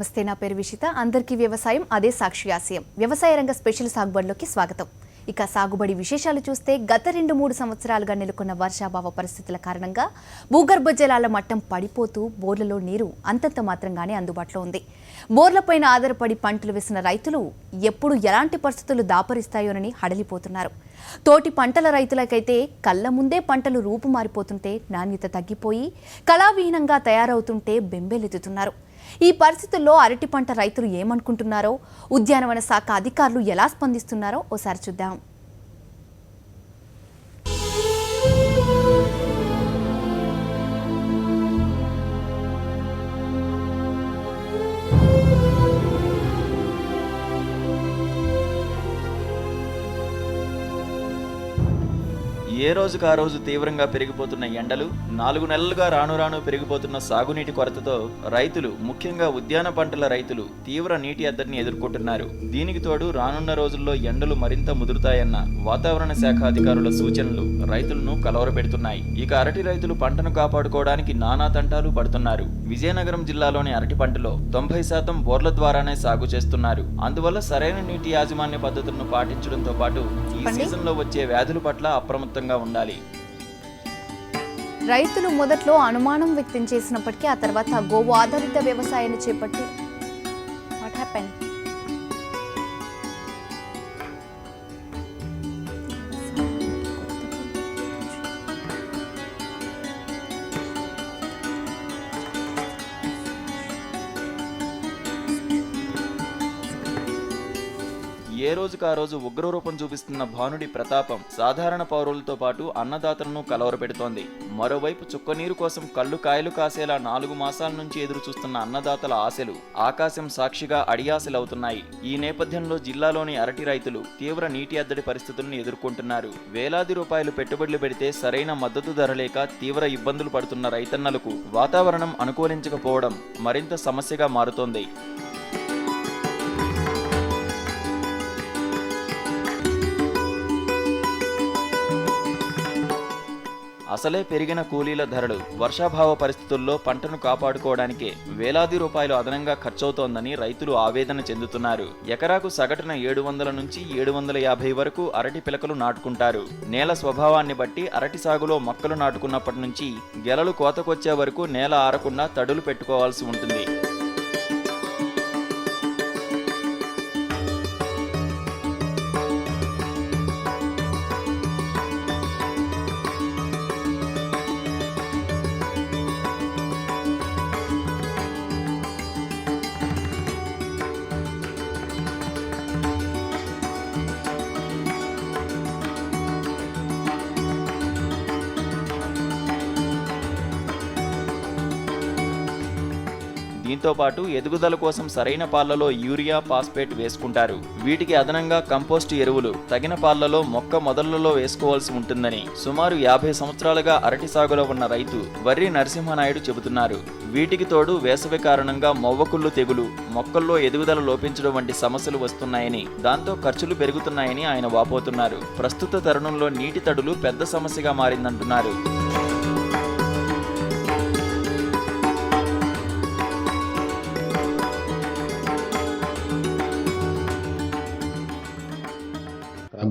నమస్తే, నా పేరు విషిత. అందరికీ వ్యవసాయం అదే సాక్షి ఆశయం. వ్యవసాయ రంగ స్పెషల్ సాగుబడిలోకి స్వాగతం. ఇక సాగుబడి విశేషాలు చూస్తే గత 2-3 సంవత్సరాలుగా నెలకొన్న వర్షాభావ పరిస్థితుల కారణంగా భూగర్భ జలాల మట్టం పడిపోతూ బోర్లలో నీరు అంతంత మాత్రంగానే అందుబాటులో ఉంది. బోర్లపైన ఆధారపడి పంటలు వేసిన రైతులు ఎప్పుడు ఎలాంటి పరిస్థితులు దాపరిస్తాయోనని హడలిపోతున్నారు. తోటి పంటల రైతులకైతే కళ్ళ ముందే పంటలు రూపుమారిపోతుంటే నాణ్యత తగ్గిపోయి కళావిహీనంగా తయారవుతుంటే బెంబేలెత్తుతున్నారు. ఈ పరిస్థితుల్లో అరటి పంట రైతులు ఏమనుకుంటున్నారో, ఉద్యానవన శాఖ అధికారులు ఎలా స్పందిస్తున్నారో ఓసారి చూద్దాం. ఏ రోజుకు ఆ రోజు తీవ్రంగా పెరిగిపోతున్న ఎండలు, 4 నెలలుగా రాను పెరిగిపోతున్న సాగునీటి కొరతతో రైతులు, ముఖ్యంగా ఉద్యాన పంటల రైతులు తీవ్ర నీటి ఎద్దడిని ఎదుర్కొంటున్నారు. దీనికి తోడు రానున్న రోజుల్లో ఎండలు మరింత ముదురుతాయన్న వాతావరణ శాఖ అధికారుల సూచనలు రైతులను కలవరపెడుతున్నాయి. ఇక అరటి రైతులు పంటను కాపాడుకోవడానికి నానా తంటాలు పడుతున్నారు. విజయనగరం జిల్లాలోని అరటి పంటలో 90% బోర్ల ద్వారానే సాగు చేస్తున్నారు. అందువల్ల సరైన నీటి యాజమాన్య పద్ధతులను పాటించడంతో పాటు ఈ సీజన్లో వచ్చే వ్యాధుల పట్ల అప్రమత్తంగా ఉండాలి. రైతులు మొదట్లో అనుమానం వ్యక్తం చేసినప్పటికీ ఆ తర్వాత గోవు ఆధారిత వ్యవసాయాన్ని చేపట్టి వాట్ హ్యాపెన్ ఏ రోజుకు ఆ రోజు ఉగ్రరూపం చూపిస్తున్న భానుడి ప్రతాపం సాధారణ పౌరులతో పాటు అన్నదాతలను కలవరపెడుతోంది. మరోవైపు చుక్కనీరు కోసం కళ్ళు కాయలు కాసేలా 4 మాసాల నుంచి ఎదురు చూస్తున్న అన్నదాతల ఆశలు ఆకాశం సాక్షిగా అడియాసలవుతున్నాయి. ఈ నేపథ్యంలో జిల్లాలోని అరటి రైతులు తీవ్ర నీటి ఎద్దడి పరిస్థితులను ఎదుర్కొంటున్నారు. వేలాది రూపాయలు పెట్టుబడులు పెడితే సరైన మద్దతు ధర లేక తీవ్ర ఇబ్బందులు పడుతున్న రైతన్నలకు వాతావరణం అనుకూలించకపోవడం మరింత సమస్యగా మారుతోంది. అసలే పెరిగిన కూలీల ధరలు, వర్షాభావ పరిస్థితుల్లో పంటను కాపాడుకోవడానికే వేలాది రూపాయలు అదనంగా ఖర్చవుతోందని రైతులు ఆవేదన చెందుతున్నారు. ఎకరాకు సగటున 700 నుంచి 750 వరకు అరటి పిలకలు నాటుకుంటారు. నేల స్వభావాన్ని బట్టి అరటి సాగులో మొక్కలు నాటుకున్నప్పటి నుంచి గెలలు కోతకొచ్చే వరకు నేల ఆరకుండా తడులు పెట్టుకోవాల్సి ఉంటుంది. దీంతో పాటు ఎదుగుదల కోసం సరైన పాళ్లలో యూరియా, ఫాస్ఫేట్ వేసుకుంటారు. వీటికి అదనంగా కంపోస్ట్ ఎరువులు తగిన పాళ్లలో మొక్క మొదళ్లలో వేసుకోవాల్సి ఉంటుందని సుమారు 50 సంవత్సరాలుగా అరటి సాగులో ఉన్న రైతు వర్రి నరసింహనాయుడు చెబుతున్నారు. వీటికి తోడు వేసవి కారణంగా మొవ్వకుళ్ళు తెగులు, మొక్కల్లో ఎదుగుదల లోపించడం వంటి సమస్యలు వస్తున్నాయని, దాంతో ఖర్చులు పెరుగుతున్నాయని ఆయన వాపోతున్నారు. ప్రస్తుత తరుణంలో నీటి తడులు పెద్ద సమస్యగా మారిందంటున్నారు.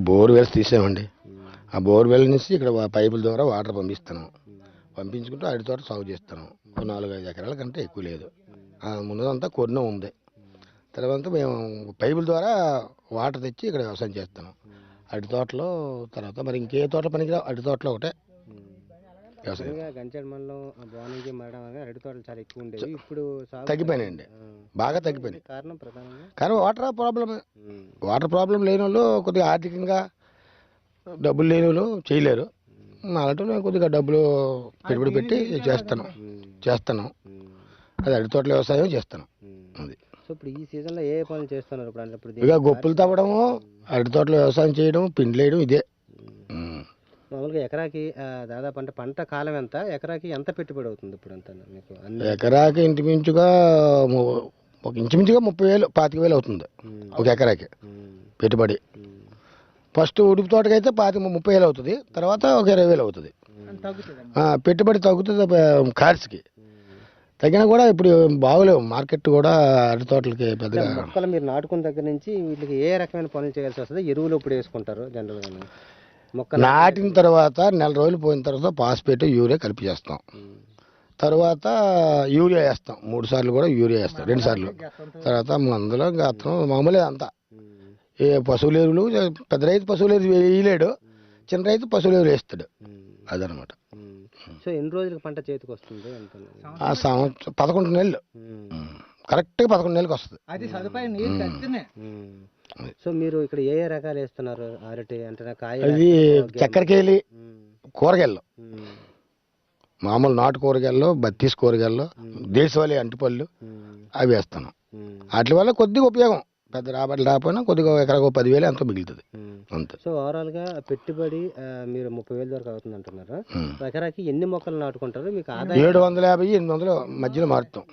బోర్వెల్స్ తీసామండి. ఆ బోర్వెల్ నుంచి ఇక్కడ పైపుల ద్వారా వాటర్ పంపించుకుంటూ అరటి తోట సాగు చేస్తాను. 4-5 ఎకరాల కంటే ఎక్కువ లేదు. ముందంతా కొన్నే ఉంది. తర్వాత మేము పైపుల ద్వారా వాటర్ తెచ్చి ఇక్కడ వ్యవసాయం చేస్తాను అరటి తోటలో. తర్వాత మరి ఇంకే తోట పనికిరా, అరటి తోటలో ఒకటే వ్యవసాయం. తగ్గిపోయినాయండి, బాగా తగ్గిపోయినాయి. కానీ వాటర్ ప్రాబ్లం లేని వాళ్ళు కొద్దిగా ఆర్థికంగా డబ్బులు లేని వాళ్ళు చేయలేరు. అలాంటి నేను కొద్దిగా డబ్బులు పెట్టుబడి పెట్టి చేస్తాను. అది అరటి తోటల వ్యవసాయం చేస్తాను. అది ఇప్పుడు ఈ సీజన్లో ఏ పనులు చేస్తున్నారు? ఇక గొప్పలు తవ్వడము, అరటి తోటలో వ్యవసాయం చేయడం, పిండి వేయడం, ఇదే. మామూలుగా ఎకరాకి దాదాపు అంటే పంట కాలం ఎంత, ఎకరాకి ఎంత పెట్టుబడి అవుతుంది ఇప్పుడు అంతా మీకు? ఎకరాకి ఇంచుమించుగా 30,000-25,000 అవుతుంది ఒక ఎకరాకి పెట్టుబడి. ఫస్ట్ ఉడుపు తోటకైతే 30,000 అవుతుంది. తర్వాత ఒక 20,000 అవుతుంది. పెట్టుబడి తగ్గుతుంది కార్స్కి. తగ్గినా కూడా ఇప్పుడు బాగోలేవు మార్కెట్ కూడా అరటి తోటలకి పెద్దగా. మొక్కలు మీరు నాటుకున్న దగ్గర నుంచి వీటికి ఏ రకమైన పనులు చేయాల్సి వస్తుంది? ఎరువులు ఇప్పుడు వేసుకుంటారు జనరల్గా? మొక్క నాటిన తర్వాత నెల రోజులు పోయిన తర్వాత ఫాస్ఫేట్ యూరియా కలిపి చేస్తాం. తర్వాత యూరియా వేస్తాం 3 సార్లు కూడా యూరియా వేస్తాం, 2 సార్లు. తర్వాత మందులో గతం మామూలే అంతా. ఏ పశువుల ఎరువులు పెద్ద రైతు పశువుల ఎరువు వేయలేడు, చిన్న రైతు పశువుల ఎరువు వేస్తాడు. అదనమాట. సో ఎన్ని రోజులకు పంట చేతికి వస్తుంది? ఆ సంవత్సరం 11 నెలలు, కరెక్ట్గా 11 నెలలకు వస్తుంది. సో మీరు ఇక్కడ ఏ ఏ రకాలు వేస్తున్నారు అరటి అంటే? కాయ, అది చక్కెరకేళి కూరగాయలు, మామూలు నాటు కూరగాయలు, బత్తీస్ కూరగాయలు, దేశవాళీ అంటిపళ్ళు అవి వేస్తాను. వాటి వల్ల కొద్దిగా ఉపయోగం, పెద్ద రాబడి రాకపోయినా కొద్దిగా ఎకరకు 10,000 ఎంతో మిగులుతుంది అంతే. సో ఓవరాల్గా పెట్టుబడి మీరు 30,000 వరకు అవుతుంది అంటున్నారు. ఎకరాకి ఎన్ని మొక్కలు నాటుకుంటారు? మీకు ఆదాయం 750, 800 మధ్యలో మారుతాం.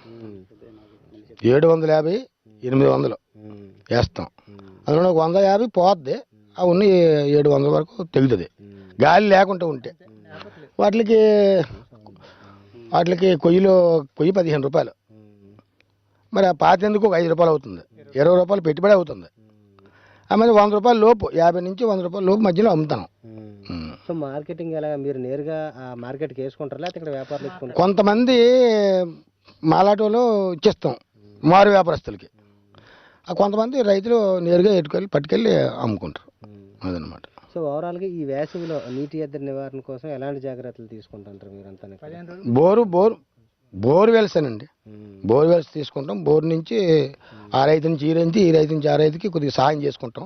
750, 800 వేస్తాం. అందులో 150 పోద్ది, ఆ ఉన్న 700 వరకు తెగుతుంది గాలి లేకుండా ఉంటే. వాటికి కొయ్యి 15 రూపాయలు, మరి ఆ పాతెందుకు 5 రూపాయలు అవుతుంది, 20 రూపాయలు పెట్టుబడి అవుతుంది. ఆమె 100 రూపాయల లోపు, 50 నుంచి 100 రూపాయల లోపు మధ్యలో అమ్ముతాను. సో మార్కెటింగ్ ఎలా? మీరు నేరుగా మార్కెట్కి వేసుకుంటారా లేకపోతే ఇక్కడ వ్యాపారులు వేసుకుంటారు? కొంతమంది మాలాటోలో ఇచ్చేస్తాం మారు వ్యాపారస్తులకి, కొంతమంది రైతులు నేరుగా పట్టుకెళ్ళి అమ్ముకుంటారు. అదనమాట. సో ఓవరాల్గా ఈ వేసవిలో నీటి ఎద్దడి నివారణ కోసం ఎలాంటి జాగ్రత్తలు తీసుకుంటుంటారు మీరంతా? బోర్ వెల్సేనండి, బోర్ వెల్స్ తీసుకుంటాం. బోర్ నుంచి ఆ రైతు నుంచి ఈ రైతు, ఈ రైతు నుంచి ఆ రైతుకి కొద్దిగా సాయం చేసుకుంటాం,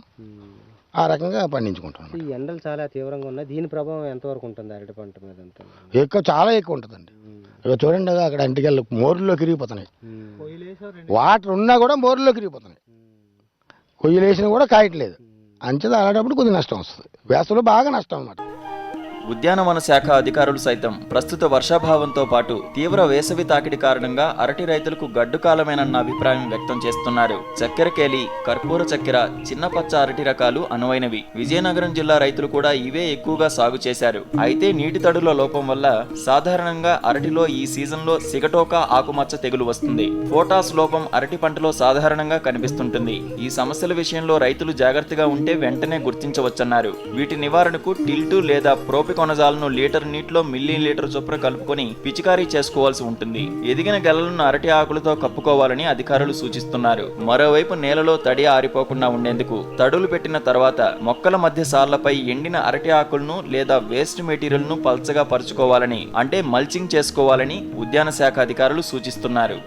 ఆ రకంగా పండించుకుంటాం. ఈ ఎండలు చాలా తీవ్రంగా ఉన్నాయి, దీని ప్రభావం ఎంతవరకు ఉంటుంది అరటి పంట మీద? చాలా ఎక్కువ ఉంటుందండి. ఇక చూడండి, అక్కడ అంటికెళ్ళి మోరులో కిరిగిపోతున్నాయి, వాటర్ ఉన్నా కూడా మోరులో కిరిగిపోతున్నాయి, కొయ్యలు వేసినా కూడా కాయట్లేదు. అంచేది అలాంటప్పుడు కొద్దిగా నష్టం వస్తుంది, వేసవిలో బాగా నష్టం అన్నమాట. ఉద్యానవన శాఖ అధికారులు సైతం ప్రస్తుత వర్షాభావంతో పాటు తీవ్ర వేసవి తాకిడి కారణంగా అరటి రైతులకు గడ్డు కాలమేనన్న అభిప్రాయం వ్యక్తం చేస్తున్నారు. చక్కెరకేళి, కర్పూర చక్కెర, చిన్న పచ్చ అరటి రకాలు అనువైనవి. విజయనగరం జిల్లా రైతులు కూడా ఇవే ఎక్కువగా సాగు చేశారు. అయితే నీటి తడుల లోపం వల్ల సాధారణంగా అరటిలో ఈ సీజన్లో సిగటోక ఆకుమచ్చ తెగులు వస్తుంది. పోటాస్ లోపం అరటి పంటలో సాధారణంగా కనిపిస్తుంటుంది. ఈ సమస్యల విషయంలో రైతులు జాగ్రత్తగా ఉంటే వెంటనే గుర్తించవచ్చన్నారు. వీటి నివారణకు టిల్టు లేదా ప్రోపికొనజాల్ను లీటర్ నీటిలో మిల్లీలీటర్ చొప్పున కలుపుకొని పిచికారీ చేసుకోవాల్సి ఉంటుంది. ఎదిగిన గెలలను అరటి ఆకులతో కప్పుకోవాలని అధికారులు సూచిస్తున్నారు. మరోవైపు నేలలో తడి ఆరిపోకుండా ఉండేందుకు తడులు పెట్టిన తర్వాత మొక్కల మధ్య సార్లపై ఎండిన అరటి ఆకులను లేదా వేస్ట్ మెటీరియల్ ను పల్చగా పరుచుకోవాలని, అంటే మల్చింగ్ చేసుకోవాలని ఉద్యాన శాఖ అధికారులు సూచిస్తున్నారు.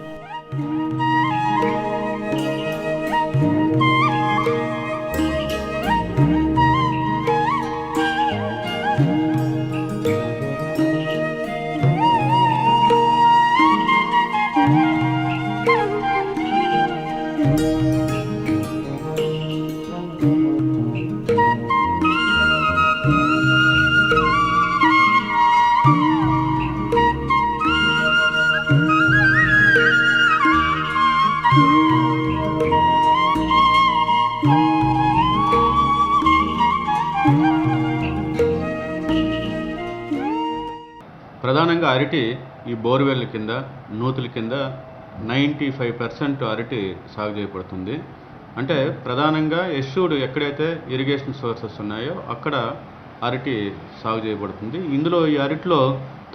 ప్రధానంగా అరటి ఈ బోర్వెల్ కింద, నూతుల కింద 95% అరటి సాగు చేయబడుతుంది. అంటే ప్రధానంగా ఎష్యూడ్ ఎక్కడైతే ఇరిగేషన్ సోర్సెస్ ఉన్నాయో అక్కడ అరటి సాగు చేయబడుతుంది. ఇందులో ఈ అరటిలో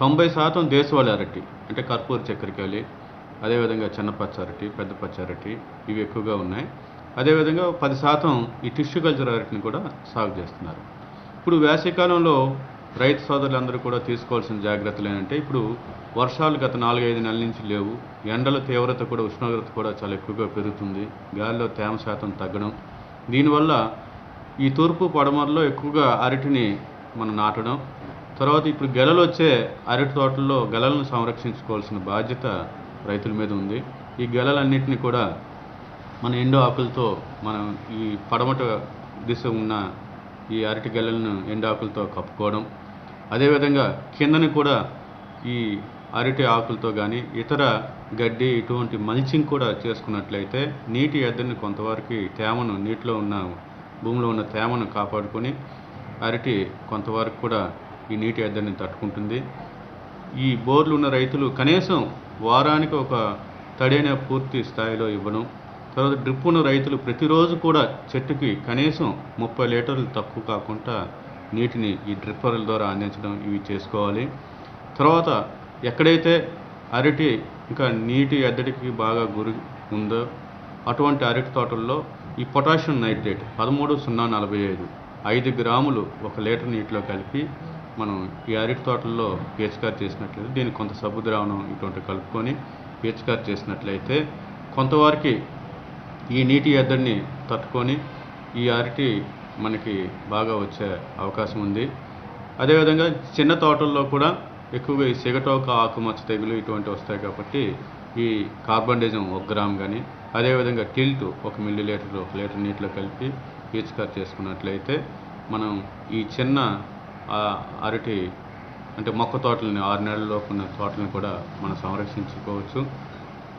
90% దేశవాళీ అరటి, అంటే కర్పూర చక్కెరకేళి, అదేవిధంగా చిన్న పచ్చ అరటి, పెద్ద పచ్చ అరటి, ఇవి ఎక్కువగా ఉన్నాయి. అదేవిధంగా 10% ఈ టిష్యూ కల్చర్ అరటిని కూడా సాగు చేస్తున్నారు. ఇప్పుడు వేసవికాలంలో రైతు సోదరులందరూ కూడా తీసుకోవాల్సిన జాగ్రత్తలు ఏంటంటే, ఇప్పుడు వర్షాలు గత 4-5 నెలల నుంచి లేవు, ఎండల తీవ్రత కూడా, ఉష్ణోగ్రత కూడా చాలా ఎక్కువగా పెరుగుతుంది, గాలిలో తేమ శాతం తగ్గడం, దీనివల్ల ఈ తూర్పు పడమరలో ఎక్కువగా అరటిని మనం నాటడం, తర్వాత ఇప్పుడు గెలలు వచ్చే అరటి తోటల్లో గెలలను సంరక్షించుకోవాల్సిన బాధ్యత రైతుల మీద ఉంది. ఈ గెలలన్నింటినీ కూడా మన ఎండు ఆకులతో, మనం ఈ పడమట దిశ ఉన్న ఈ అరటి గెలలను ఎండాకులతో కప్పుకోవడం, అదేవిధంగా కిందని కూడా ఈ అరటి ఆకులతో కానీ ఇతర గడ్డి ఇటువంటి మల్చింగ్ కూడా చేసుకున్నట్లయితే నీటి ఎద్దడిని కొంతవరకు తేమను, నీటిలో ఉన్న భూమిలో ఉన్న తేమను కాపాడుకొని అరటి కొంతవరకు కూడా ఈ నీటి ఎద్దడిని తట్టుకుంటుంది. ఈ బోర్లు ఉన్న రైతులు కనీసం వారానికి ఒక తడైన పూర్తి స్థాయిలో ఇవ్వడం. తర్వాత డ్రిప్ ఉన్న రైతులు ప్రతిరోజు కూడా చెట్టుకి కనీసం 30 లీటర్లు తక్కువ కాకుండా నీటిని ఈ డ్రిప్పర్ల ద్వారా అందించడం ఇవి చేసుకోవాలి. తర్వాత ఎక్కడైతే అరటి ఇంకా నీటి ఎద్దడికి బాగా గురి ఉందో అటువంటి అరటి తోటల్లో ఈ పొటాషియం నైట్రేట్ 13,045 5 గ్రాములు 1 లీటర్ నీటిలో కలిపి మనం ఈ అరటి తోటల్లో పిచికారి చేసినట్లయితే, దీనికి కొంత సబ్బు ద్రావణం ఇటువంటి కలుపుకొని పిచికారి చేసినట్లయితే కొంతవరకు ఈ నీటి ఎద్దడిని తట్టుకొని ఈ అరటి మనకి బాగా వచ్చే అవకాశం ఉంది. అదేవిధంగా చిన్న తోటల్లో కూడా ఎక్కువగా ఈ సిగటోక ఆకుమచ్చ తెగులు ఇటువంటివి వస్తాయి కాబట్టి ఈ కార్బండిజం 1 గ్రామ్ కానీ, అదేవిధంగా టిల్ట్ 1 మిల్లీలీటర్ 1 లీటర్ నీటిలో కలిపి పిచికారి చేసుకున్నట్లయితే మనం ఈ చిన్న అరటి అంటే మొక్క తోటలని 6 నెలల్లోపు ఉన్న తోటలను కూడా మనం సంరక్షించుకోవచ్చు.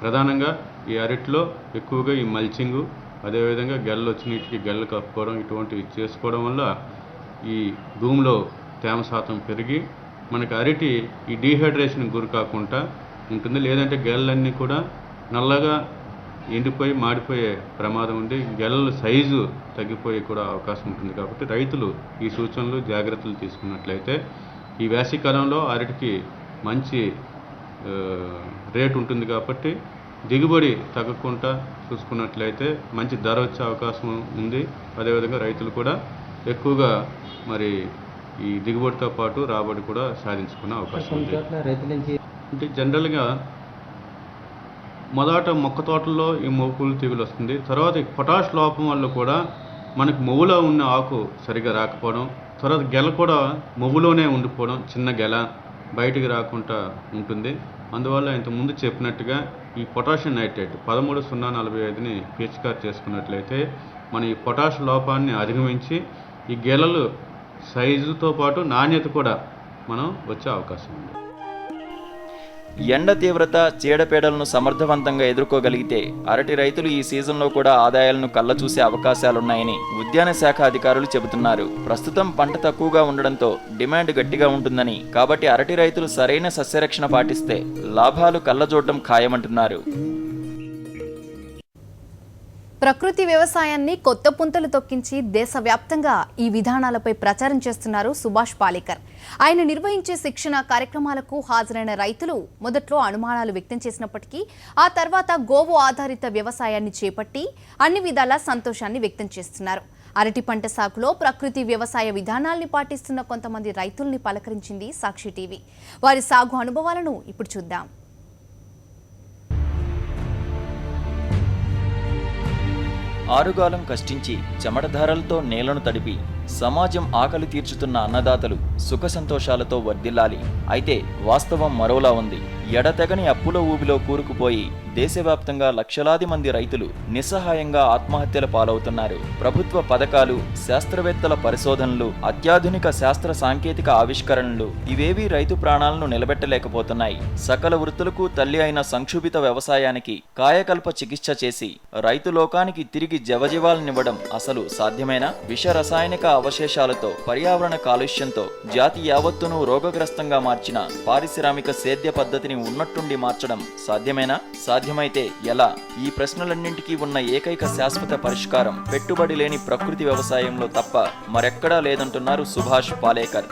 ప్రధానంగా ఈ అరటిలో ఎక్కువగా ఈ మల్చింగు, అదేవిధంగా గెలలు వచ్చినీటికి గెలలు కప్పుకోవడం ఇటువంటివి చేసుకోవడం వల్ల ఈ భూమిలో తేమ శాతం పెరిగి మనకి అరటి ఈ డీహైడ్రేషన్ గురి కాకుండా ఉంటుంది. లేదంటే గెలలన్నీ కూడా నల్లగా ఎండిపోయి మాడిపోయే ప్రమాదం ఉంది, గెలల సైజు తగ్గిపోయే కూడా అవకాశం ఉంటుంది. కాబట్టి రైతులు ఈ సూచనలు జాగ్రత్తలు తీసుకున్నట్లయితే ఈ వేసవికాలంలో అరటికి మంచి రేటు ఉంటుంది. కాబట్టి దిగుబడి తగ్గకుండా చూసుకున్నట్లయితే మంచి ధర వచ్చే అవకాశం ఉంది. అదేవిధంగా రైతులు కూడా ఎక్కువగా మరి ఈ దిగుబడితో పాటు రాబడి కూడా సాధించుకునే అవకాశం ఉంది. అంటే జనరల్గా మొదట మొక్క తోటల్లో ఈ మొవ్వులు తెగులు వస్తుంది. తర్వాత ఈ పొటాష్ లోపం వల్ల కూడా మనకు మొవ్వులో ఉన్న ఆకు సరిగా రాకపోవడం, తర్వాత గెల కూడా మొవ్వులోనే ఉండిపోవడం, చిన్న గెల బయటికి రాకుండా ఉంటుంది. అందువల్ల ఇంతకుముందు చెప్పినట్టుగా ఈ పొటాషియం నైట్రేట్ 13,045ని పిచికారి చేసుకున్నట్లయితే మన ఈ పొటాష్ లోపాన్ని అధిగమించి ఈ గెలలు సైజుతో పాటు నాణ్యత కూడా మనం వచ్చే అవకాశం ఉంది. ఎండ తీవ్రత, చీడపీడలను సమర్థవంతంగా ఎదుర్కోగలిగితే అరటి రైతులు ఈ సీజన్లో కూడా ఆదాయాలను కళ్ళచూసే అవకాశాలున్నాయని ఉద్యాన శాఖ అధికారులు చెబుతున్నారు. ప్రస్తుతం పంట తక్కువగా ఉండడంతో డిమాండ్ గట్టిగా ఉంటుందని, కాబట్టి అరటి రైతులు సరైన సస్యరక్షణ పాటిస్తే లాభాలు కళ్ళజోడడం ఖాయమంటున్నారు. ప్రకృతి వ్యవసాయాన్ని కొత్త పుంతలు తొక్కించి దేశవ్యాప్తంగా ఈ విధానాలపై ప్రచారం చేస్తున్నారు సుభాష్ పాలేకర్. ఆయన నిర్వహించే శిక్షణ కార్యక్రమాలకు హాజరైన రైతులు మొదట్లో అనుమానాలు వ్యక్తం చేసినప్పటికీ ఆ తర్వాత గోవు ఆధారిత వ్యవసాయాన్ని చేపట్టి అన్ని విధాలా సంతోషాన్ని వ్యక్తం చేస్తున్నారు. అరటి పంట సాగులో ప్రకృతి వ్యవసాయ విధానాల్ని పాటిస్తున్న కొంతమంది రైతుల్ని పలకరించింది సాక్షి టీవీ. వారి సాగు అనుభవాలను ఇప్పుడు చూద్దాం. ఆరుగాలం కష్టించి చెమటధారలతో నేలను తడిపి సమాజం ఆకలి తీర్చుతున్న అన్నదాతలు సుఖ సంతోషాలతో వర్ధిల్లాలి. అయితే వాస్తవం మరోలా ఉంది. ఎడతెగని అప్పుల ఊబిలో కూరుకుపోయి దేశవ్యాప్తంగా లక్షలాది మంది రైతులు నిస్సహాయంగా ఆత్మహత్యల పాలవుతున్నారు. ప్రభుత్వ పథకాలు, శాస్త్రవేత్తల పరిశోధనలు, అత్యాధునిక శాస్త్ర సాంకేతిక ఆవిష్కరణలు ఇవేవీ రైతు ప్రాణాలను నిలబెట్టలేకపోతున్నాయి. సకల వృత్తులకు తల్లి అయిన సంక్షుభిత వ్యవసాయానికి కాయకల్ప చికిత్స చేసి రైతు లోకానికి తిరిగి జవజీవాలనివ్వడం అసలు సాధ్యమేనా? విష రసాయనిక అవశేషాలతో, పర్యావరణ కాలుష్యంతో జాతి యావత్తును రోగగ్రస్తంగా మార్చిన పారిశ్రామిక సేద్య పద్ధతిని ఉన్నట్టుండి మార్చడం సాధ్యమేనా? సాధ్యమైతే ఎలా? ఈ ప్రశ్నలన్నింటికీ ఉన్న ఏకైక శాశ్వత పరిష్కారం పెట్టుబడి లేని ప్రకృతి వ్యవసాయంలో తప్ప మరెక్కడా లేదంటున్నారు సుభాష్ పాలేకర్.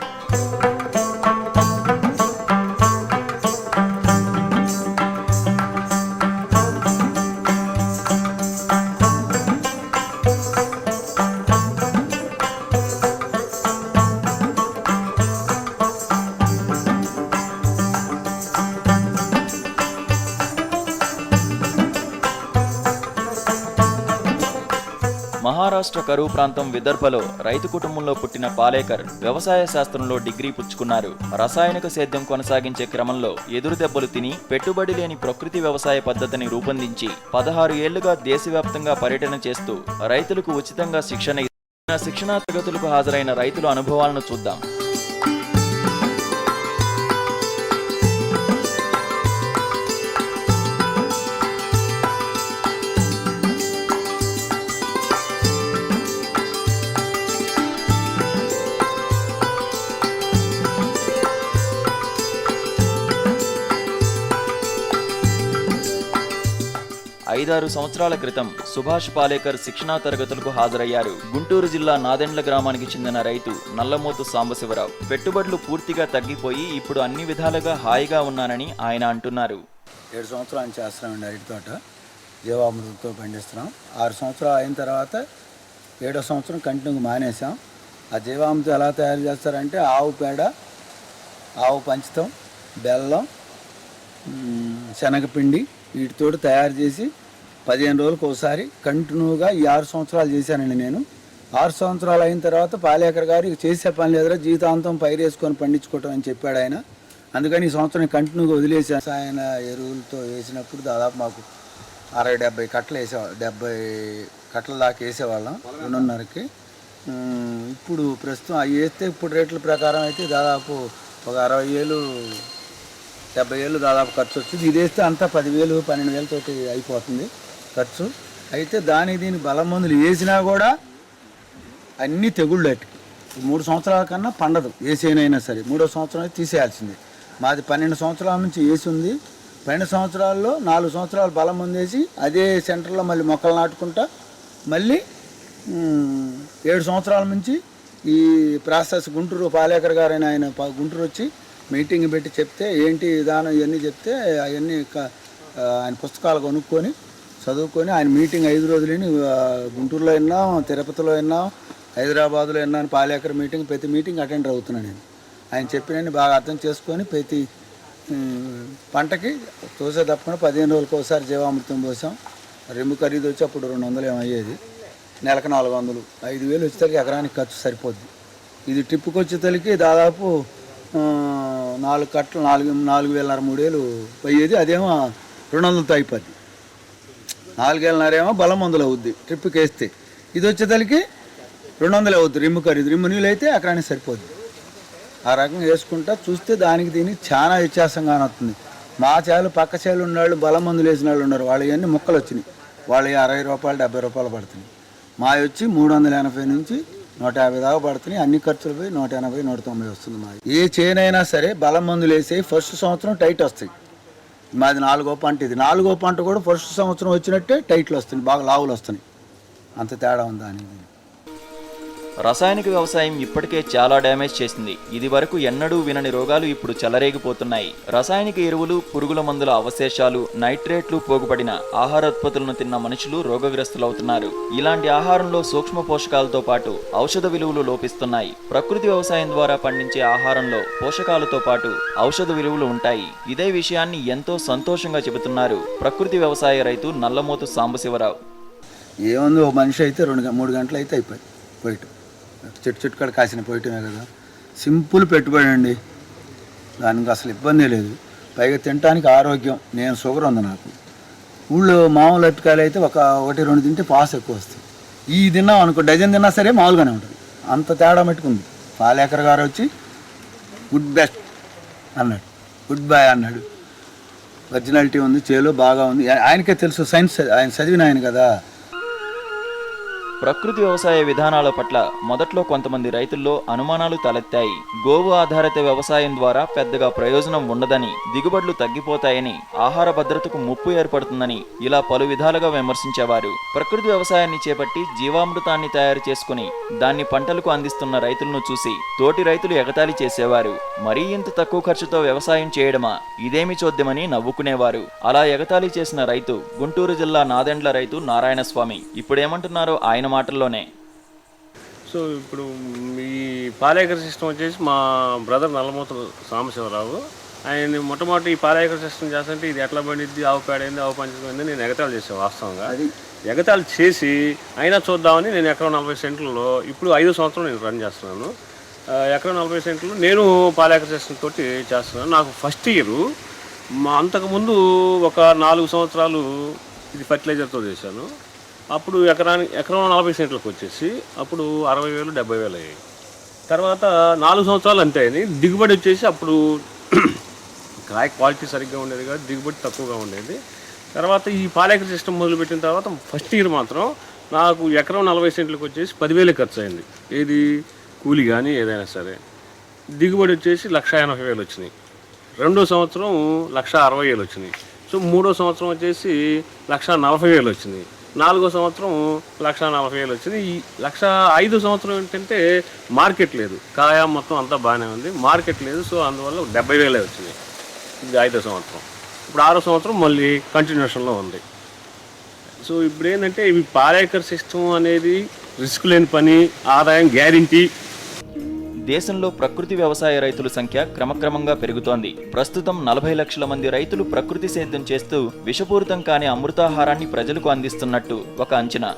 మహారాష్ట్ర కరువు ప్రాంతం విదర్భలో రైతు కుటుంబంలో పుట్టిన పాలేకర్ వ్యవసాయ శాస్త్రంలో డిగ్రీ పుచ్చుకున్నారు. రసాయనిక సేద్యం కొనసాగించే క్రమంలో ఎదురు దెబ్బలు తిని పెట్టుబడి లేని ప్రకృతి వ్యవసాయ పద్ధతిని రూపొందించి 16 ఏళ్లుగా దేశవ్యాప్తంగా పర్యటన చేస్తూ రైతులకు ఉచితంగా శిక్షణా తరగతులకు హాజరైన రైతుల అనుభవాలను చూద్దాం. 5-6 సంవత్సరాల క్రితం సుభాష్ పాలేకర్ శిక్షణా తరగతులకు హాజరయ్యారు. గుంటూరు జిల్లా నాదెండ్ల గ్రామానికి చెందిన రైతు నల్లమోతు సాంబశివరావు. పెట్టుబడులు పూర్తిగా తగ్గిపోయి ఇప్పుడు అన్ని విధాలుగా హాయిగా ఉన్నానని ఆయన అంటున్నారు. 7 సంవత్సరాలు చేస్తున్నామండి అరటి తోట, జీవామృతంతో పండిస్తున్నాం. 6 సంవత్సరాలు అయిన తర్వాత 7వ సంవత్సరం కంటిన్యూగా మానేసాం. ఆ జీవామృతం ఎలా తయారు చేస్తారంటే ఆవు పేడ, ఆవు పంచతం, బెల్లం, శనగపిండి వీటితో తయారు చేసి 15 రోజులకు ఒకసారి కంటిన్యూగా ఈ 6 సంవత్సరాలు చేశానండి నేను. 6 సంవత్సరాలు అయిన తర్వాత పాలేకర్ గారు ఇక చేసే పని లేదురా, జీవితాంతం పైరేసుకొని పండించుకోవటం అని చెప్పాడు ఆయన. అందుకని ఈ సంవత్సరం కంటిన్యూగా వదిలేసాను. ఆయన ఎరువులతో వేసినప్పుడు దాదాపు మాకు 60-70 కట్టలు వేసేవాళ్ళం, 70 కట్టల దాకా వేసేవాళ్ళం 2.5కి. ఇప్పుడు ప్రస్తుతం అవి వేస్తే ఇప్పుడు రేట్ల ప్రకారం అయితే దాదాపు ఒక 60,000-70,000 దాదాపు ఖర్చు వచ్చింది. ఇది వేస్తే అంతా 10,000-12,000 తోటి అయిపోతుంది ఖర్చు. అయితే దీని బలం మందులు వేసినా కూడా అన్నీ తెగుళ్ళు 3 సంవత్సరాల కన్నా పండదు వేసేనైనా సరే. 3వ సంవత్సరం అయితే తీసేయాల్సింది. మాది 12 సంవత్సరాల నుంచి వేసి ఉంది. 12 సంవత్సరాల్లో 4 సంవత్సరాలు బలం మందు వేసి అదే సెంటర్లో మళ్ళీ మొక్కలు నాటుకుంటా మళ్ళీ 7 సంవత్సరాల నుంచి ఈ ప్రాసెస్ గుంటూరు పాలేకర్ గారు ఆయన గుంటూరు వచ్చి మీటింగ్ పెట్టి చెప్తే ఏంటి విధానం ఇవన్నీ చెప్తే అవన్నీ ఆయన పుస్తకాలు కొనుక్కొని చదువుకొని ఆయన మీటింగ్ 5 రోజులని గుంటూరులో విన్నాం, తిరుపతిలో విన్నాం, హైదరాబాద్లో విన్నాను. పాలేకర్ మీటింగ్ ప్రతి మీటింగ్ అటెండ్ అవుతున్నాను నేను. ఆయన చెప్పినని బాగా అర్థం చేసుకొని ప్రతి పంటకి తోసే తప్పకుండా 15 రోజులకు ఒకసారి జీవామృతం పోసాం. రెమ్ము ఖరీదు వచ్చి అప్పుడు 200 ఏమో అయ్యేది, నెలకు 400, 5,000 వచ్చేసరికి ఎకరానికి ఖర్చు సరిపోద్ది. ఇది ట్రిప్పుకి వచ్చేసరికి దాదాపు 4 కట్టలు 4,500-3,000 పోయేది. అదేమో 200తో అయిపోద్ది. 4,500 ఏమో బలం మందులు అవుద్ది ట్రిప్పుకి వేస్తే. ఇది వచ్చేసరికి 200 అవుద్ది రిమ్ము ఖరీదు. రిమ్ము నీళ్ళు అయితే ఎకరానికి సరిపోద్ది. ఆ రకంగా వేసుకుంటా చూస్తే దీనికి చాలా వ్యత్యాసంగా వస్తుంది. మా చేలు పక్క చేలు ఉన్నవాళ్ళు బలం మందులు వేసిన వాళ్ళు ఉన్నారు, వాళ్ళు ఇవన్నీ ముక్కలు వచ్చినాయి. వాళ్ళు 60 రూపాయలు 70 రూపాయలు పడుతున్నాయి. మా వచ్చి 380 నుంచి 150 దాకా పడుతున్నాయి. అన్ని ఖర్చులు పోయి 180-190 వస్తుంది. మాది ఏ చేనైనా సరే బలం మందులు వేసి ఫస్ట్ సంవత్సరం టైట్ వస్తాయి. మాది 4వ పంట. ఇది 4వ పంట కూడా ఫస్ట్ సంవత్సరం వచ్చినట్టే టైట్లు వస్తున్నాయి, బాగా లావులు వస్తున్నాయి. అంత తేడా ఉంది దానికి. రసాయనిక వ్యవసాయం ఇప్పటికే చాలా డ్యామేజ్ చేసింది. ఇది వరకు ఎన్నడూ వినని రోగాలు ఇప్పుడు చెలరేగిపోతున్నాయి. రసాయనిక ఎరువులు, పురుగుల మందుల అవశేషాలు, నైట్రేట్లు పోగుపడిన ఆహారోత్పత్తులను తిన్న మనుషులు రోగగ్రస్తులవుతున్నారు. ఇలాంటి ఆహారంలో సూక్ష్మ పోషకాలతో పాటు ఔషధ విలువలు లోపిస్తున్నాయి. ప్రకృతి వ్యవసాయం ద్వారా పండించే ఆహారంలో పోషకాలతో పాటు ఔషధ విలువలు ఉంటాయి. ఇదే విషయాన్ని ఎంతో సంతోషంగా చెబుతున్నారు ప్రకృతి వ్యవసాయ రైతు నల్లమోతు సాంబశివరావు. ఏముంది, ఓ మనిషి అయితే 2-3 గంటలు అయితే అయిపోయి పోయటం, చెట్టు కాడ కాసిన పోయటమే కదా. సింపుల్ పెట్టుబడి అండి, దానికి అసలు ఇబ్బంది లేదు. పైగా తినడానికి ఆరోగ్యం. నేను షుగర్ ఉంది నాకు. ఊళ్ళో మామూలు అరటికాయలు అయితే 1-2 తింటే పాస్ ఎక్కువ వస్తుంది. ఈ తిన్నాం అనుకో, డజన్ తిన్నా సరే మామూలుగానే ఉంటుంది. అంత తేడా పెట్టుకుంది. పాలేకర్ గారు వచ్చి గుడ్ బెస్ట్ అన్నాడు, గుడ్ బాయ్ అన్నాడు. ఒరిజినాలిటీ ఉంది, చేలో బాగా ఉంది. ఆయనకే తెలుసు, సైన్స్ ఆయన చదివిన ఆయన కదా. ప్రకృతి వ్యవసాయ విధానాల పట్ల మొదట్లో కొంతమంది రైతుల్లో అనుమానాలు తలెత్తాయి. గోవు ఆధారిత వ్యవసాయం ద్వారా పెద్దగా ప్రయోజనం ఉండదని, దిగుబడులు తగ్గిపోతాయని, ఆహార భద్రతకు ముప్పు ఏర్పడుతుందని ఇలా పలు విధాలుగా విమర్శించేవారు. ప్రకృతి వ్యవసాయాన్ని చేపట్టి జీవామృతాన్ని తయారు చేసుకుని దాన్ని పంటలకు అందిస్తున్న రైతులను చూసి తోటి రైతులు ఎగతాళి చేసేవారు. మరీ ఇంత తక్కువ ఖర్చుతో వ్యవసాయం చేయడమా, ఇదేమి చోద్యమని నవ్వుకునేవారు. అలా ఎగతాళి చేసిన రైతు గుంటూరు జిల్లా నాదెండ్ల రైతు నారాయణస్వామి. ఇప్పుడేమంటున్నారో ఆయన మాటల్లోనే. సో ఇప్పుడు ఈ పాలేకర్ సిస్టమ్ వచ్చేసి మా బ్రదర్ నల్లమోతు సాంబశివరావు. ఆయన మొట్టమొదటి ఈ పాలేకర్ సిస్టమ్ చేస్తుంటే ఇది ఎట్లా పండిద్ది, ఆవు పేడైంది, ఆవు పంచమైంది నేను ఎగతాళి చేసాను. వాస్తవంగా ఎగతాళి చేసి అయినా చూద్దామని నేను ఎకరం 40 సెంట్లలో ఇప్పుడు 5వ సంవత్సరం నేను రన్ చేస్తున్నాను. ఎకరం 40 సెంట్లు నేను పాలేకర్ సిస్టమ్ తోటి చేస్తున్నాను. నాకు ఫస్ట్ ఇయర్ అంతకుముందు ఒక 4 సంవత్సరాలు ఇది ఫర్టిలైజర్తో చేశాను. అప్పుడు ఎకరం 40 సెంట్లకు వచ్చేసి అప్పుడు 60,000 70,000 అయ్యాయి. తర్వాత 4 సంవత్సరాలు అంతే అయింది. దిగుబడి వచ్చేసి అప్పుడు కాయ క్వాలిటీ సరిగ్గా ఉండేది కాదు, దిగుబడి తక్కువగా ఉండేది. తర్వాత ఈ పాలేకర్ సిస్టమ్ మొదలుపెట్టిన తర్వాత ఫస్ట్ ఇయర్ మాత్రం నాకు ఎకరం 40 సెంట్లకు వచ్చేసి 10,000 ఖర్చు అయింది. ఏది కూలి కానీ ఏదైనా సరే. దిగుబడి వచ్చేసి 1,80,000 వచ్చినాయి. 2వ సంవత్సరం 1,60,000 వచ్చినాయి. సో 3వ సంవత్సరం వచ్చేసి 1,40,000 వచ్చింది. 4వ సంవత్సరం 1,40,000 వచ్చింది. ఈ 5వ సంవత్సరం ఏంటంటే మార్కెట్ లేదు, కాయ మొత్తం అంతా బాగానే ఉంది, మార్కెట్ లేదు. సో అందువల్ల 70,000 వచ్చింది. ఇది 5వ సంవత్సరం. ఇప్పుడు 6వ సంవత్సరం మళ్ళీ కంటిన్యూషన్లో ఉంది. సో ఇప్పుడు ఏంటంటే ఇవి పాలేకర్ సిస్టమ్ అనేది రిస్క్ లేని పని, ఆదాయం గ్యారంటీ. దేశంలో ప్రకృతి వ్యవసాయ రైతుల సంఖ్య క్రమక్రమంగా పెరుగుతోంది. ప్రస్తుతం 40 లక్షల మంది రైతులు ప్రకృతి సేద్యం చేస్తూ విషపూరితం కాని అమృతాహారాన్ని ప్రజలకు అందిస్తున్నట్టు ఒక అంచనా.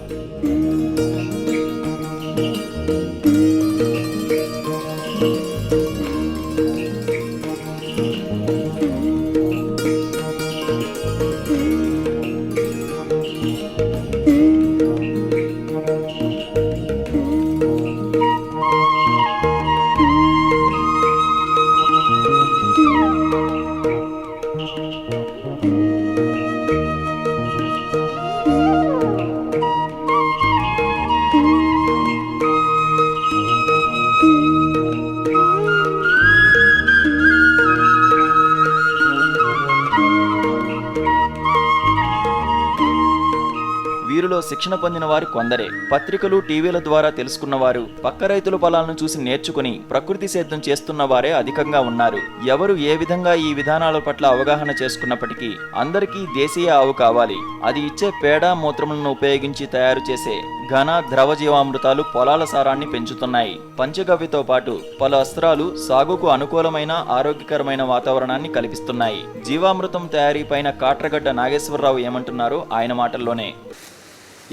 వీరిలో శిక్షణ పొందిన వారు కొందరే. పత్రికలు, టీవీల ద్వారా తెలుసుకున్నవారు, పక్క రైతుల పొలాలను చూసి నేర్చుకుని ప్రకృతి సేద్యం చేస్తున్న వారే అధికంగా ఉన్నారు. ఎవరు ఏ విధంగా ఈ విధానాల పట్ల అవగాహన చేసుకున్నప్పటికీ అందరికీ దేశీయ ఆవు కావాలి. అది ఇచ్చే పేడ, మూత్రములను ఉపయోగించి తయారు చేసే ఘన, ద్రవ జీవామృతాలు పొలాల సారాన్ని పెంచుతున్నాయి. పంచగవ్యతో పాటు పలు అస్త్రాలు సాగుకు అనుకూలమైన, ఆరోగ్యకరమైన వాతావరణాన్ని కల్పిస్తున్నాయి. జీవామృతం తయారీపైన కాట్రగడ్డ నాగేశ్వరరావు ఏమంటున్నారో ఆయన మాటల్లోనే.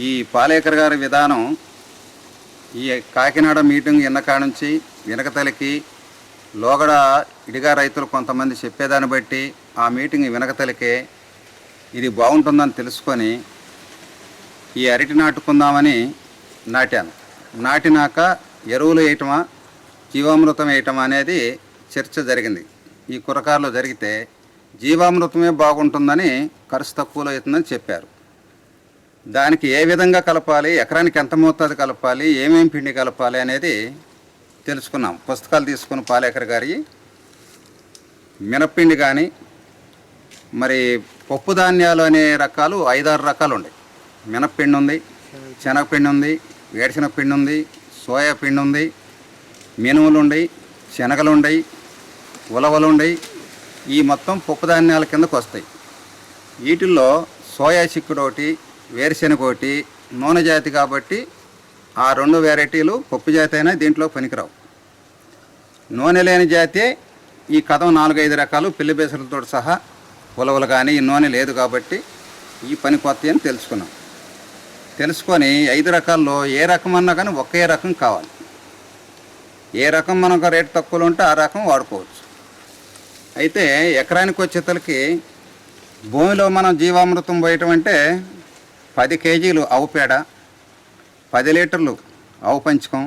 ఈ పాలేకర్ గారి విధానం ఈ కాకినాడ మీటింగ్ ఎన్నకాడ నుంచి వెనకతలికి లోగడ ఇడిగా రైతులు కొంతమంది చెప్పేదాన్ని బట్టి ఆ మీటింగ్ వెనకతలికే ఇది బాగుంటుందని తెలుసుకొని ఈ అరటి నాటుకుందామని నాటాను. నాటినాక ఎరువులు వేయటమా, జీవామృతం వేయటమా అనేది చర్చ జరిగింది. ఈ కురకారులో జరిగితే జీవామృతమే బాగుంటుందని, ఖర్చు తక్కువలో అవుతుందని చెప్పారు. దానికి ఏ విధంగా కలపాలి, ఎకరానికి ఎంత మోతాదు కలపాలి, ఏమేం పిండి కలపాలి అనేది తెలుసుకున్నాం. పుస్తకాలు తీసుకుని పాలేకర్ గారి మినప్పిండి కానీ, మరి పప్పు ధాన్యాలు అనే రకాలు 5-6 రకాలు ఉన్నాయి. మినప్పిండి ఉంది, శనగపిండి ఉంది, వేరుశనగ పిండి ఉంది, సోయా పిండి ఉంది, మినుములు ఉన్నాయి, శనగలు ఉన్నాయి, ఉలవలు ఉన్నాయి. ఈ మొత్తం పప్పు ధాన్యాల కిందకు వస్తాయి. వీటిల్లో సోయా చిక్కుడు ఒకటి, వేరుశెనగ ఒకటి నూనె జాతి కాబట్టి ఆ 2 వెరైటీలు పప్పు జాతి అయినా దీంట్లో పనికిరావు. నూనె లేని జాతే ఈ కథం 4-5 రకాలు పిల్లి బేసలతో సహా ఉలవలు కానీ ఈ నూనె లేదు కాబట్టి ఈ పని కొత్త అని తెలుసుకున్నాం. తెలుసుకొని 5 రకాల్లో ఏ రకం అన్నా కానీ ఒకే రకం కావాలి. ఏ రకం మనకు రేటు తక్కువలో ఉంటే ఆ రకం వాడుకోవచ్చు. అయితే ఎకరానికి వచ్చేతలకి భూమిలో మనం జీవామృతం పోయటం అంటే 10 కేజీలు ఆవు పేడ, 10 లీటర్లు ఆవు పంచకం,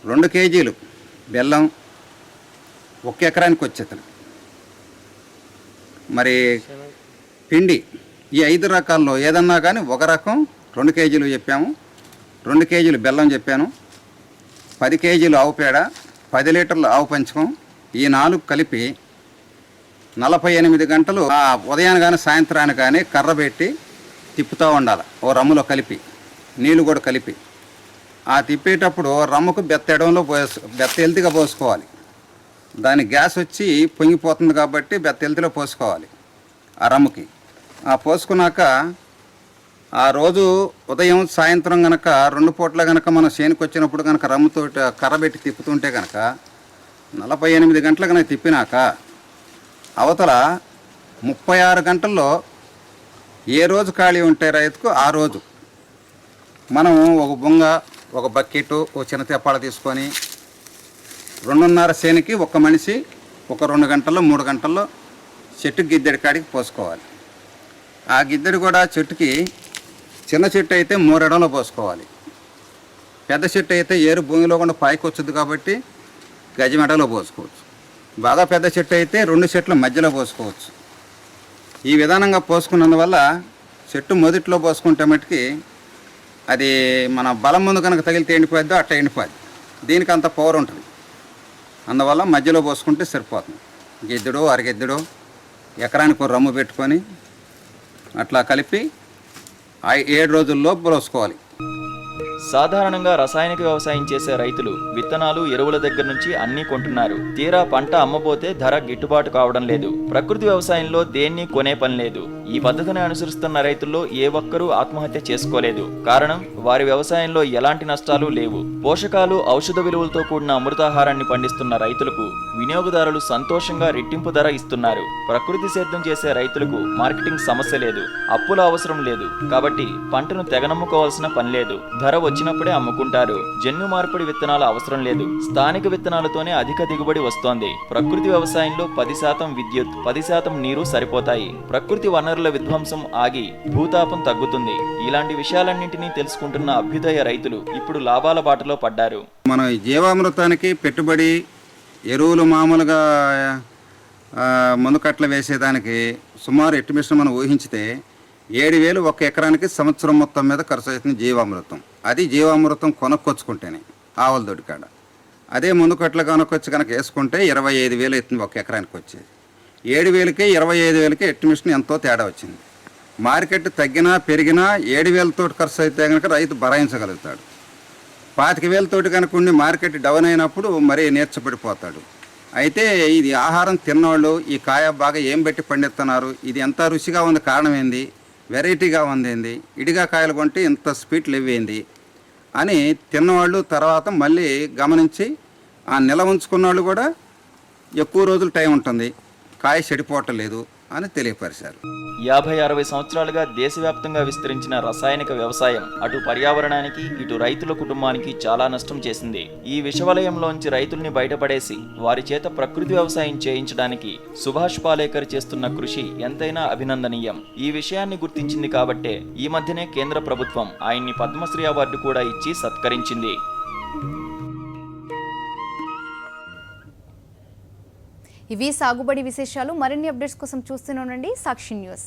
2 కేజీలు బెల్లం 1 ఎకరానికి వచ్చేతలు. మరి పిండి ఈ 5 రకాల్లో ఏదన్నా కానీ ఒక రకం 2 కేజీలు చెప్పాము, 2 కేజీలు బెల్లం చెప్పాను, 10 కేజీలు ఆవు పేడ, 10 లీటర్లు ఆవు పంచకం. ఈ 4 కలిపి 48 గంటలు ఉదయాన్ని కానీ సాయంత్రాన్ని కానీ కర్ర పెట్టి తిప్పుతూ ఉండాలి. ఓ రమ్ములో కలిపి నీళ్ళు కూడా కలిపి ఆ తిప్పేటప్పుడు రమ్ముకు బెత్త ఎల్తిగా పోసుకోవాలి. దాని గ్యాస్ వచ్చి పొంగిపోతుంది కాబట్టి బెత్త ఎల్తిలో పోసుకోవాలి ఆ రమ్ముకి. ఆ పోసుకున్నాక ఆ రోజు ఉదయం సాయంత్రం కనుక 2 పూట్ల కనుక మనం చేనుకు వచ్చినప్పుడు కనుక రమ్ముతో కర్ర పెట్టి తిప్పుతుంటే కనుక 48 గంటలు కనుక తిప్పినాక అవతల 36 గంటల్లో ఏ రోజు ఖాళీ ఉంటే రైతుకు ఆ రోజు మనం ఒక బొంగ, ఒక బకెట్, ఒక చిన్న తెప్పాడ తీసుకొని 2:30 చేనుకి ఒక మనిషి ఒక 2 గంటల్లో 3 గంటల్లో చెట్టుకి గిద్దెడి కాడికి పోసుకోవాలి. ఆ గిద్దెడి కూడా చెట్టుకి చిన్న చెట్టు అయితే 3 ఎడంలో పోసుకోవాలి. పెద్ద చెట్టు అయితే ఏరు భూమిలో కూడా పైకి వచ్చుద్ది కాబట్టి గజమెడలో పోసుకోవచ్చు. బాగా పెద్ద చెట్టు అయితే 2 చెట్ల మధ్యలో పోసుకోవచ్చు. ఈ విధానంగా పోసుకున్నందువల్ల చెట్టు మొదట్లో పోసుకుంటే మట్టుకి అది మన బలం ముందు కనుక తగిలితే ఎండిపోద్దో అట్ట ఎండిపోద్ది. దీనికి అంత పవర్ ఉంటుంది. అందువల్ల మధ్యలో పోసుకుంటే సరిపోతుంది. గిద్దెడో, అరగిద్దెడో ఎకరానికి ఒక రమ్ము పెట్టుకొని అట్లా కలిపి 7 రోజుల్లో పోసుకోవాలి. సాధారణంగా రసాయనిక వ్యవసాయం చేసే రైతులు విత్తనాలు, ఎరువుల దగ్గర నుంచి అన్నీ కొంటున్నారు. తీరా పంట అమ్మబోతే ధర గిట్టుబాటు కావడం లేదు. ప్రకృతి వ్యవసాయంలో దేన్ని కొనే పని లేదు. ఈ పద్ధతిని అనుసరిస్తున్న రైతుల్లో ఏ ఒక్కరూ ఆత్మహత్య చేసుకోలేదు. కారణం, వారి వ్యవసాయంలో ఎలాంటి నష్టాలు లేవు. పోషకాలు, ఔషధ విలువలతో కూడిన అమృతాహారాన్ని పండిస్తున్న రైతులకు వినియోగదారులు సంతోషంగా రెట్టింపు ధర ఇస్తున్నారు. ప్రకృతి సేద్యం చేసే రైతులకు మార్కెటింగ్ సమస్య లేదు, అప్పుల అవసరం లేదు. కాబట్టి పంటను తెగనమ్ముకోవాల్సిన పని లేదు. ధర వచ్చినప్పుడే అమ్ముకుంటారు. జన్యు మార్పిడి విత్తనాల అవసరం లేదు. స్థానిక విత్తనాలతోనే అధిక దిగుబడి వస్తోంది. ప్రకృతి వ్యవసాయంలో 10% విద్యుత్, 10% నీరు సరిపోతాయి. ప్రకృతి వనరుల విధ్వంసం ఆగి భూతాపం తగ్గుతుంది. ఇలాంటి విషయాలన్నింటినీ తెలుసుకుంటున్న అభ్యుదయ రైతులు ఇప్పుడు లాభాల బాటలో పడ్డారు. మనం ఈ జీవామృతానికి పెట్టుబడి ఎరువులు మామూలుగా మందుకట్ల వేసేదానికి సుమారు ఎస్టిమేషన్ మనం ఊహించితే 7,000 ఒక ఎకరానికి సంవత్సరం మొత్తం మీద ఖర్చు అవుతుంది జీవామృతం. అది జీవామృతం కొనుక్కొచ్చుకుంటేనే ఆవుల దొడ్డికాడ. అదే మందుకట్ల కొనుక్కొచ్చి కనుక వేసుకుంటే 25,000 అవుతుంది ఒక ఎకరానికి వచ్చేది. 7,000కి 25,000కి ఎస్టిమేషన్ ఎంతో తేడా వచ్చింది. మార్కెట్ తగ్గినా పెరిగినా 7,000 ఖర్చు అయితే కనుక రైతు భరాయించగలుగుతాడు. 25,000 కనుక ఉండి మార్కెట్ డౌన్ అయినప్పుడు మరీ నేర్చపడిపోతాడు. అయితే ఇది ఆహారం తిన్నవాళ్ళు ఈ కాయ బాగా ఏం పెట్టి పండిస్తున్నారు, ఇది ఎంత రుచిగా ఉంది, కారణం ఏంది, వెరైటీగా ఉంది, ఇడిగా కాయలు కొంటే ఇంత స్వీట్ లేవేంది అని తిన్నవాళ్ళు తర్వాత మళ్ళీ గమనించి ఆ నిల ఉంచుకున్న వాళ్ళు కూడా ఎక్కువ రోజులు టైం ఉంటుంది, కాయ చెడిపోవటం లేదు అని తెలియపరిచారు. 50-60 సంవత్సరాలుగా దేశవ్యాప్తంగా విస్తరించిన రసాయనిక వ్యవసాయం అటు పర్యావరణానికి, ఇటు రైతుల కుటుంబానికి చాలా నష్టం చేసింది. ఈ విషవలయంలోంచి రైతుల్ని బయటపడేసి వారి చేత ప్రకృతి వ్యవసాయం చేయించడానికి సుభాష్ పాలేకర్ చేస్తున్న కృషి ఎంతైనా అభినందనీయం. ఈ విషయాన్ని గుర్తించింది కాబట్టే ఈ మధ్యనే కేంద్ర ప్రభుత్వం ఆయన్ని పద్మశ్రీ అవార్డు కూడా ఇచ్చి సత్కరించింది. ఇవి సాగుబడి విశేషాలు. మరిన్ని అప్డేట్స్ కోసం చూస్తూనే ఉండండి సాక్షి న్యూస్.